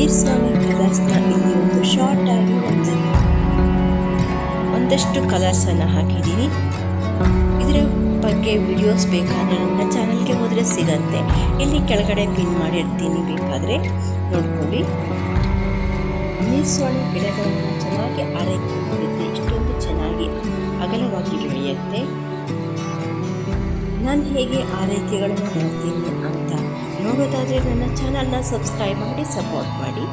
ನೀರ್ಸಾನಿ ಕಲರ್ಸ್ನ ಇಲ್ಲಿ ಒಂದು ಶಾರ್ಟ್ ಆಗಿ ಒಂದಷ್ಟು ಕಲರ್ಸನ್ನು ಹಾಕಿದ್ದೀನಿ. ಇದರ ಬಗ್ಗೆ ವಿಡಿಯೋಸ್ ಬೇಕಾದರೆ ನನ್ನ ಚಾನಲ್ಗೆ ಹೋದರೆ ಸಿಗತ್ತೆ. ಇಲ್ಲಿ ಕೆಳಗಡೆ ಪಿನ್ ಮಾಡಿರ್ತೀನಿ, ಬೇಕಾದರೆ ನೋಡ್ಕೊಳ್ಳಿ. ನೀರ್ಸಾನಿ ಗಿಡಗಳನ್ನು ಚೆನ್ನಾಗಿ ಆರೈಕೆ ಮಾಡಿದ್ರೆ ಇಷ್ಟೊಂದು ಚೆನ್ನಾಗಿ ಅಗಲವಾಗಿ ಬೆಳೆಯುತ್ತೆ. ನಾನು ಹೇಗೆ ಆರೈಕೆಗಳನ್ನು ಮಾಡ್ತೀನಿ ಅಂತ ನೋಡೋದಾದರೆ ನನ್ನ ಚಾನಲ್ನ ಸಬ್ಸ್ಕ್ರೈಬ್ ಮಾಡಿ ಸಪೋರ್ಟ್ ಮಾಡಿ.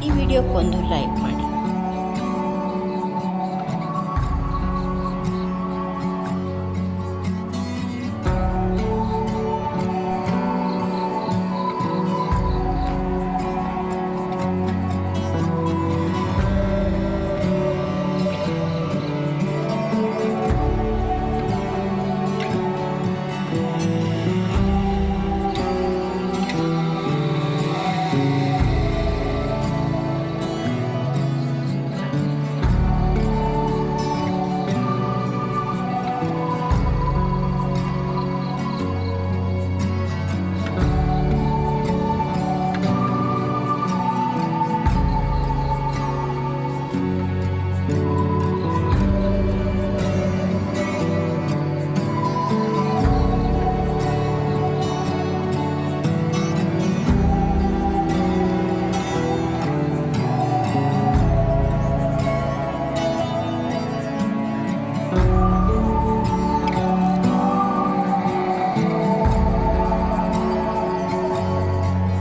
ಈ ವಿಡಿಯೋಕ್ಕೊಂದು ಲೈಕ್ ಮಾಡಿ.